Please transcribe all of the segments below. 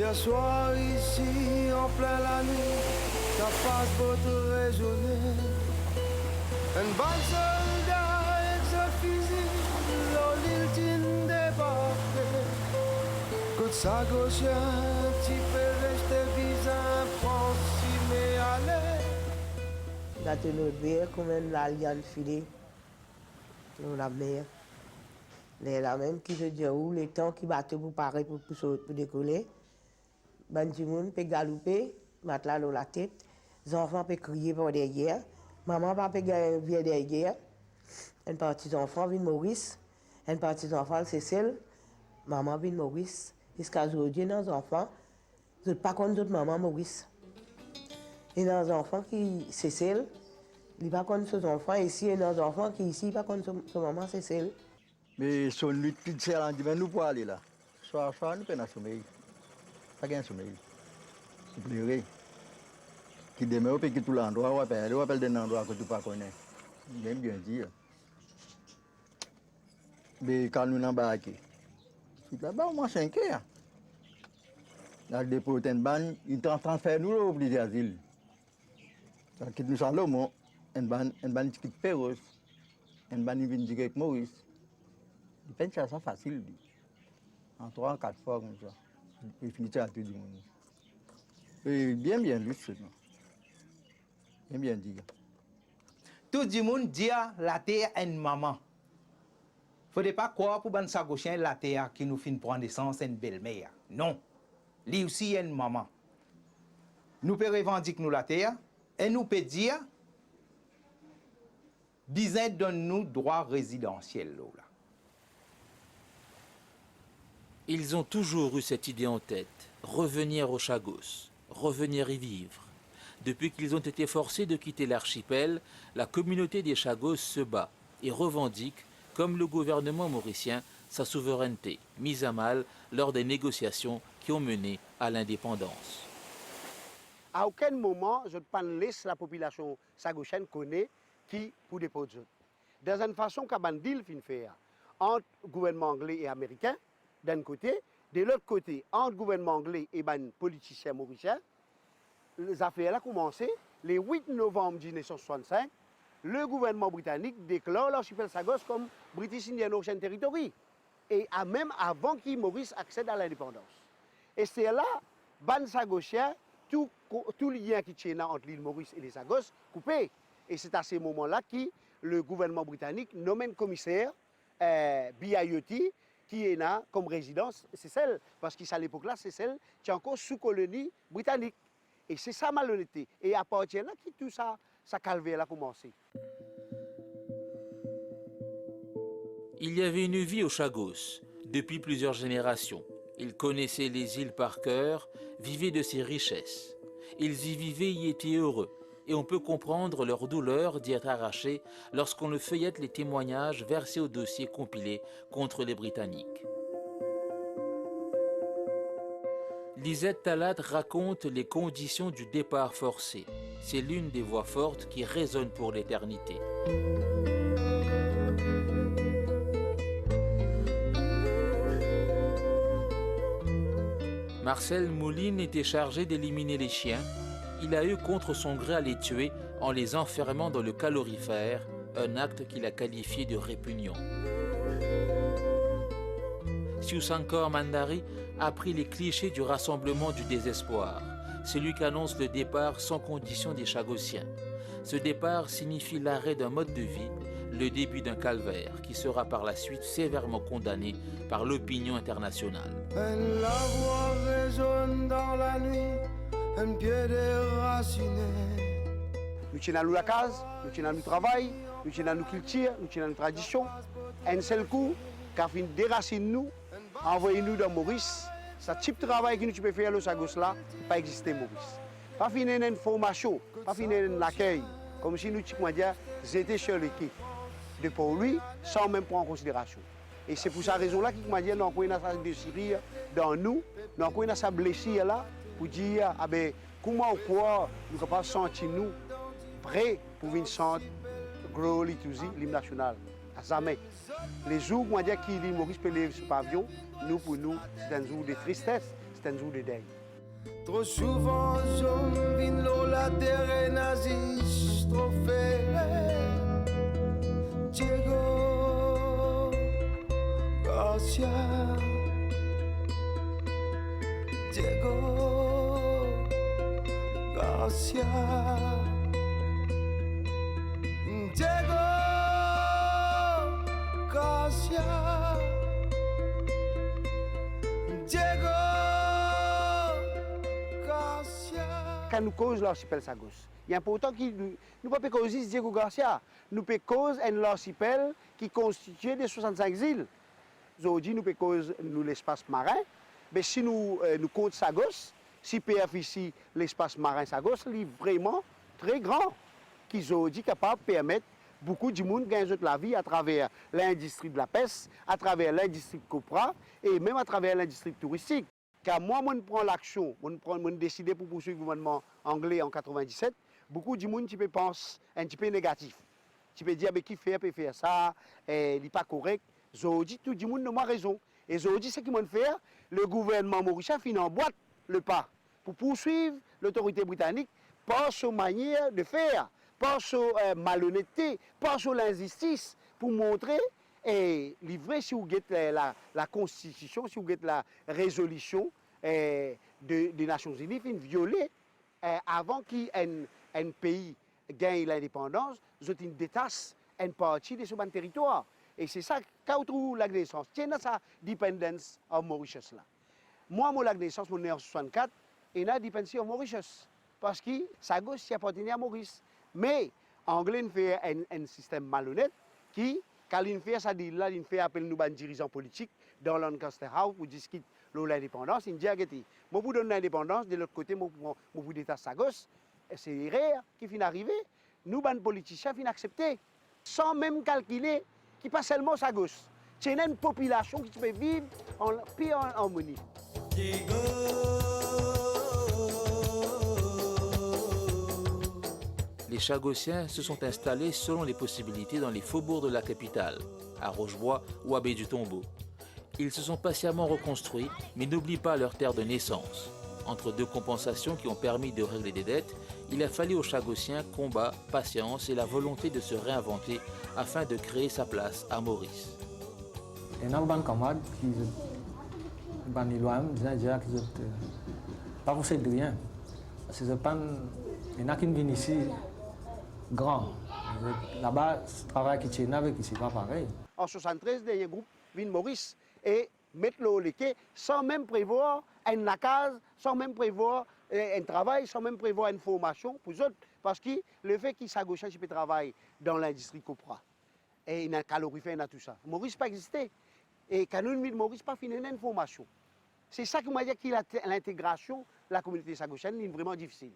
Un soir ici, en plein la nuit, ta face pour te résonner. Un bal soldat et sa fusil, l'ultime débarqué. Coup de sa gauche, un petit peu resté bizarre, approximé à l'air. La tenue de comme une alliance filée dans la mer. La même qui se dit où les temps qui battent pour parer pour décoller. Ben du monde peut galoper, matelas dans la tête. Les enfants peuvent crier par derrière. Maman papa peut venir derrière. Une partie des enfants viennent Maurice. Une partie des enfants c'est celle. Maman vient Maurice. Jusqu'à aujourd'hui, nos enfants, je ne sais pas contre d'autres maman Maurice. Et nos enfants qui c'est celle. Il n'y a pas contre ses enfants ici. Et nos enfants qui ici, pas contre son maman c'est celle. Mais son nuit, petite sœur, on dit, mais nous pour aller là. Soir, nous prenons un sommeil. Pas qu'un sommeil. C'est pleurer. Qui demeure au pays tout l'endroit, on appelle des endroits que tu ne connais pas. J'aime bien dire. Mais quand nous embarquons, c'est là-bas au moins 5 heures. Là, le dépôt est une banne, ils transfèrent nous au plus d'asile. Ça quitte nous sans l'homme, une banne qui quitte Perros, une banne qui vient direct Maurice. Il peine ça facile. En 3 ou 4 fois comme ça. Il finit à tout le monde. Et bien juste. Bien dit. Tout le monde dit la terre est une maman. Il ne faut pas croire pour sa gauchien la terre qui nous finit prendre naissance une belle-mère. Non. Lui aussi est une maman. Nous pouvons revendiquer nous la terre et nous pouvons dire Bizin donne-nous droit résidentiel. Là. Ils ont toujours eu cette idée en tête, revenir aux Chagos, revenir y vivre. Depuis qu'ils ont été forcés de quitter l'archipel, la communauté des Chagos se bat et revendique, comme le gouvernement mauricien, sa souveraineté, mise à mal lors des négociations qui ont mené à l'indépendance. À aucun moment, je ne peux pas laisser la population sagochienne connaître qui pour déposer. Dans une façon qu'un deal fin faire entre le gouvernement anglais et américain, d'un côté, de l'autre côté, entre le gouvernement anglais et les politiciens mauriciens, les affaires ont commencé le 8 novembre 1965. Le gouvernement britannique déclare l'archipel Sagos comme British Indian Ocean Territory. Et même avant que Maurice accède à l'indépendance. Et c'est là, les Sagossiens, tout lien qui tient entre l'île Maurice et les Sagos, coupé. Et c'est à ce moment-là que le gouvernement britannique nomme un commissaire, BIOT, qui est là comme résidence, c'est celle, parce qu'à l'époque-là, c'est celle qui est encore sous colonie britannique. Et c'est ça malhonnêteté. Et à partir de là, que tout ça calvaire a commencé. Il y avait une vie aux Chagos depuis plusieurs générations. Ils connaissaient les îles par cœur, vivaient de ses richesses. Ils y vivaient, y étaient heureux. Et on peut comprendre leur douleur d'y être arrachés lorsqu'on feuillette les témoignages versés au dossier compilé contre les Britanniques. Lisette Talat raconte les conditions du départ forcé. C'est l'une des voix fortes qui résonne pour l'éternité. Marcel Mouline était chargé d'éliminer les chiens. Il a eu contre son gré à les tuer en les enfermant dans le calorifère, un acte qu'il a qualifié de répugnant. Siousankor Mandari a pris les clichés du rassemblement du désespoir, celui qu'annonce le départ sans condition des Chagossiens. Ce départ signifie l'arrêt d'un mode de vie, le début d'un calvaire qui sera par la suite sévèrement condamné par l'opinion internationale. La voix résonne dans la nuit, un pied déraciné. Nous tenons la case, nous tenons le travail, nous tenons nos cultures, nous tenons nos traditions. Un seul coup, qui a fait déraciner nous, envoyer nous dans Maurice. Ce type de travail que nous pouvons faire au Sagos là, pas exister Maurice. Pas finir une formation, pas finir un accueil, comme si nous étions sur l'équipe. De pour lui, sans même prendre en considération. Et c'est pour cette raison-là qu'il m'a dit nous avons une déchirure dans nous, nous avons une blessure là, pour dire comment ou quoi nous sommes capables de sentir nous prêts pour venir chanter Gros Litouzi, l'hymne national. À jamais. Les jours où on dit que l'île Maurice peut lever ce pavillon, nous, pour nous, c'est un jour de tristesse, c'est un jour de deuil. Trop souvent, j'aime vin l'eau, la terre nazis, trop fait. Diego Garcia, Diego Garcia, Diego Garcia, Diego Garcia. Quand nous causons l'archipel Sagos, il est important que nous ne pouvons pas causer Diego Garcia. Nous pouvons causer un archipel qui constitue de 65 îles. Aujourd'hui, nous pouvons causer l'espace marin. Mais si nous comptons Sagos, si PF ici, l'espace marin Sagos, il est vraiment très grand. Qui est aujourd'hui capable de permettre beaucoup de monde gagner la vie à travers l'industrie de la pêche, à travers l'industrie de copra et même à travers l'industrie touristique. Car moi, je prends l'action, je décide pour poursuivre le gouvernement anglais en 97, beaucoup de monde pense un petit peu négatif. Tu peux dire, mais qui fait, peut faire ça, il n'est pas correct. Aujourd'hui, tout le monde a raison. Et aujourd'hui, ce qu'ils vont faire, le gouvernement mauricien finit en boîte le pas pour poursuivre l'autorité britannique par sa manière de faire, par sa malhonnêteté, par sa injustice, pour montrer et livrer, si vous avez la Constitution, si vous avez la résolution des Nations Unies, violée avant qu'un pays gagne l'indépendance, vous avez une détache, une partie de ce territoire. Et c'est ça qu'a trouvé la naissance. Tiens, sa dépendance en Mauritius là. Moi, la naissance, je suis né en 64, et là, dépendance en Mauritius. Parce que Sagos appartenait à Maurice. Mais, Anglais fait un système malhonnête qui, quand il fait ça, il fait appel nous à dirigeants politiques dans Lancaster House pour discuter de l'indépendance. Il dit, moi, vous donne l'indépendance, de l'autre côté, moi, vous dites à Sagos. C'est rare qui finit arrivé. Nous, les politiciens, finissent accepter, sans même calculer qui pas seulement Sagos. C'est une population qui peut vivre en paix en harmonie. Les Chagossiens se sont installés selon les possibilités dans les faubourgs de la capitale, à Rochebois ou à Baie du Tombeau. Ils se sont patiemment reconstruits, mais n'oublient pas leur terre de naissance. Entre deux compensations qui ont permis de régler des dettes, il a fallu aux Chagossiens combat, patience et la volonté de se réinventer afin de créer sa place à Maurice. Il y a des camarades qui sont loin, déjà qui sont pas pour de rien. Parce que il y en a qui viennent ici grand. Là-bas, le travail qui tient avec ici, pas pareil. En 73, il y a un groupe vient Maurice et mettre le quai sans même prévoir une case, sans même prévoir un travail, sans même prévoir une formation pour eux autres. Parce que le fait qu'ils s'agauchent, ils peuvent travailler dans l'industrie copra. Et il y a un calorifère, il y a tout ça. Maurice n'a pas existé. Et quand nous de Maurice n'a pas fini une formation. C'est ça qui m'a dit que l'intégration de la communauté sagocienne est vraiment difficile.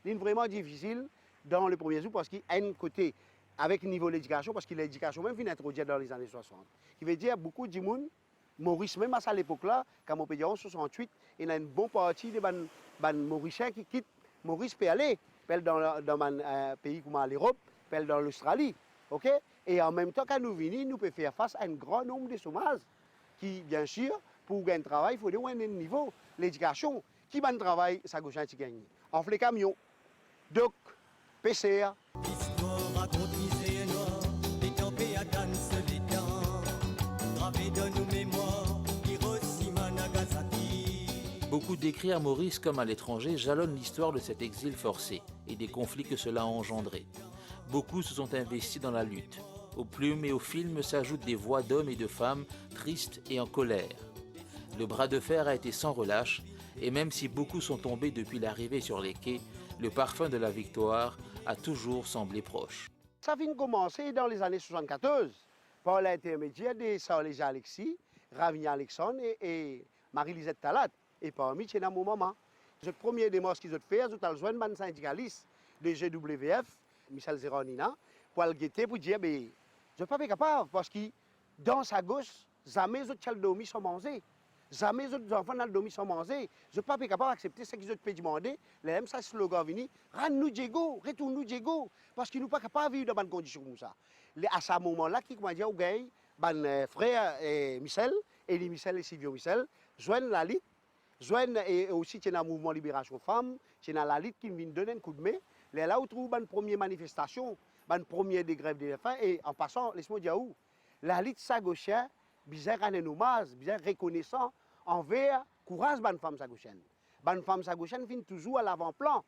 C'est vraiment difficile dans le premier jour parce qu'il y a un côté avec le niveau de l'éducation, parce que l'éducation même vient introduite dans les années 60. Qui veut dire beaucoup de monde, Maurice même à cette époque-là, quand on peut dire en 68, il y a une bonne partie des Mauriciens qui quittent Maurice pour aller dans un pays comme l'Europe, dans l'Australie. Okay? Et en même temps, quand nous venons, nous pouvons faire face à un grand nombre de chômages qui, bien sûr, pour gagner un travail, il faut avoir un niveau. L'éducation, qui va travail, ça gauche qui gagne. On fait les camions. Donc, PCR. Beaucoup d'écrits à Maurice comme à l'étranger jalonnent l'histoire de cet exil forcé et des conflits que cela a engendré. Beaucoup se sont investis dans la lutte. Aux plumes et aux films s'ajoutent des voix d'hommes et de femmes tristes et en colère. Le bras de fer a été sans relâche, et même si beaucoup sont tombés depuis l'arrivée sur les quais, le parfum de la victoire a toujours semblé proche. Ça vient de commencer dans les années 74, par l'intermédiaire de Sarléja Alexis, Ravigna Alexandre et Marie-Lisette Talat. Et parmi eux, mon maman. Le premier démarche qu'ils ont fait, ils ont besoin de syndicalistes de GWF, Michel Zéronina, pour le guetter, pour dire, mais je ne suis pas capable, parce que dans sa gauche, jamais les autres dormi sont mangés. Jamais les autres enfants n'ont dormi sont mangés. Je ne suis pas capable d'accepter ce qu'ils ont demandé. Le même slogan venu, rends-nous Diego, retourne-nous Diego, parce qu'ils ne sont pas capables de vivre dans des conditions comme ça. À ce moment-là, qui m'a dit, mon frère Michel, Elie Michel et Sylvio Michel, joignent la lutte Joine et aussi c'est un mouvement libération femmes, c'est la lutte qui vient donner un coup de main. Là où trouve une première manifestation, une première des grèves de la faim et en passant, laisse-moi dire où la lutte sagochien, bizarre un hommage, bizarre reconnaissant envers courage ban femme sagochienne. Ban femme sagochienne vient toujours à l'avant-plan.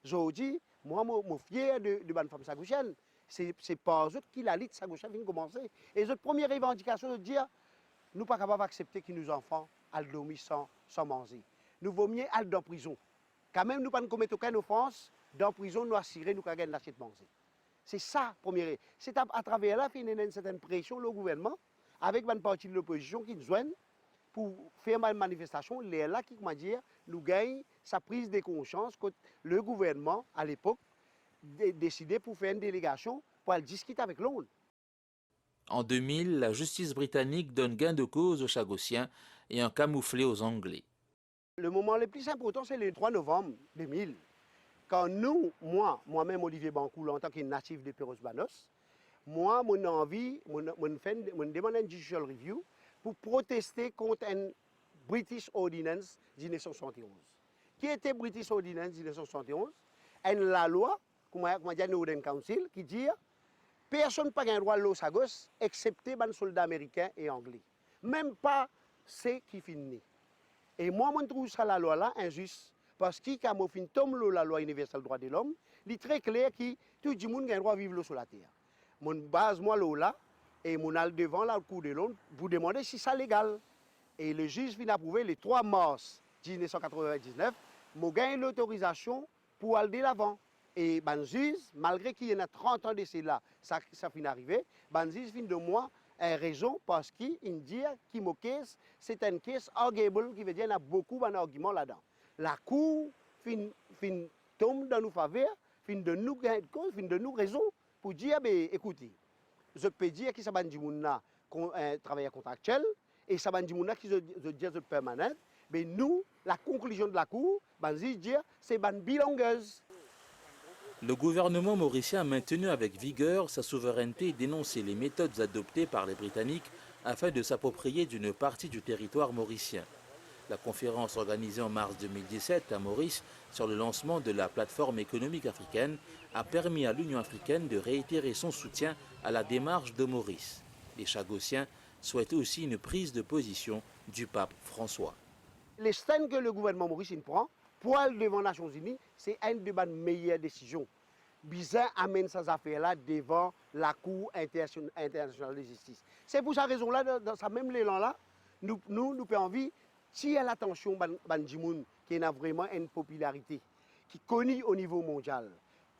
Je dis, moi, je suis fier de ban femme sagochienne. C'est par eux que la lutte sagochienne vient commencer. Et notre première revendication, c'est de dire, nous ne sommes pas capables d'accepter que nos enfants aillent dormir sans manger. Nous vaut mieux aller en prison. Quand même, nous ne pouvons pas commettre aucune offense. Dans la prison, nous assurer nous gagner l'assiette manger. C'est ça, première. C'est à travers là qu'il y a une certaine pression, le gouvernement, avec une partie de l'opposition qui nous joignent pour faire une manifestation. Là, qui, comment dire, nous gagne sa prise de conscience que le gouvernement, à l'époque, décidé pour faire une délégation pour aller discuter avec l'ONU. En 2000, la justice britannique donne gain de cause aux Chagossiens et un camouflé aux Anglais. Le moment le plus important, c'est le 3 novembre 2000. Quand moi-même Olivier Bancoul, en tant que natif de Perros-Banos, moi, mon envie, mon demande un judicial review pour protester contre une British Ordinance de 1971. Qui était British Ordinance de 1971? La loi, comme on dit, Northern Council, qui dit personne n'a pas le droit à l'eau Sagos, excepté les soldats américains et anglais. Même pas ceux qui finissent. Et moi, je trouve ça la loi là injuste. Parce que quand on fin tombe la loi universelle des droits de l'homme, il est très clair que tout le monde a le droit de vivre sur la terre. Mon base moi là et mon al devant la cour de l'homme pour demander si c'est légal. Et le juge vient approuver le 3 mars 1999, j'ai gagné l'autorisation pour aller de l'avant. Et le juge, malgré qu'il y a 30 ans de cela, ça finit d'arriver, le juge fin de moi a raison parce qu'il dit que mon caisse, c'est une caisse arguable, qui veut dire qu'il y a beaucoup d'arguments là-dedans. La Cour tombe dans nos faveurs, fin de nous raison pour dire, écoutez, je peux dire que ça va dire un travailleur contractuel et ça va dire qui je permanent, mais nous, la conclusion de la Cour, c'est une bilangueuse. Le gouvernement mauricien a maintenu avec vigueur sa souveraineté et dénoncé les méthodes adoptées par les Britanniques afin de s'approprier d'une partie du territoire mauricien. La conférence organisée en mars 2017 à Maurice sur le lancement de la plateforme économique africaine a permis à l'Union africaine de réitérer son soutien à la démarche de Maurice. Les Chagossiens souhaitent aussi une prise de position du pape François. Les stands que le gouvernement mauricien prend pour aller devant les Nations Unies, c'est une des meilleures décisions. Bizarre amène ces affaires-là devant la Cour internationale de justice. C'est pour cette raison-là, dans ce même élan-là, nous avons envie tirer l'attention de Jimoun, qui a vraiment une popularité, qui est connue au niveau mondial.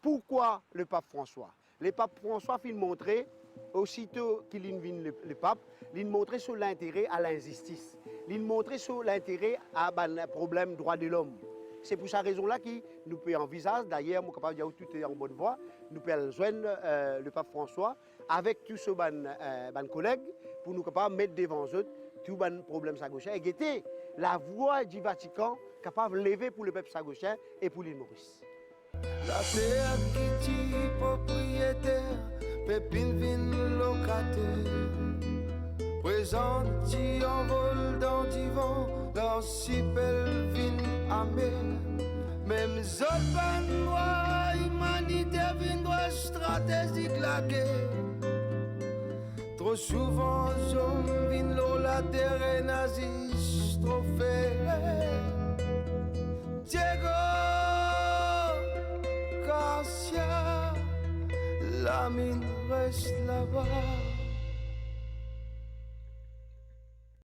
Pourquoi le pape François? Le pape François a montré, aussitôt qu'il vient le pape, il a montré sur l'intérêt à l'injustice. Il a montré sur l'intérêt à un problème droit de l'homme. C'est pour cette raison-là que nous pouvons envisager, d'ailleurs, nous capable de dire tout est en bonne voie, nous pouvons joindre le pape François avec tous ces collègues pour nous capables de mettre devant eux tout les problèmes sagochiens et guetter la voix du Vatican capable de lever pour le peuple sagochien et pour l'île Maurice. La terre qui est propriétaire, pépine vin locataire. Présente qui envole dans divan, dans si belle vin amère. Même zolban droit, humanitaire vin droit stratégique la guerre. Trop souvent, j'en vin l'eau, la terre est nazie, trop fait. Diego Garcia, la mine reste là-bas.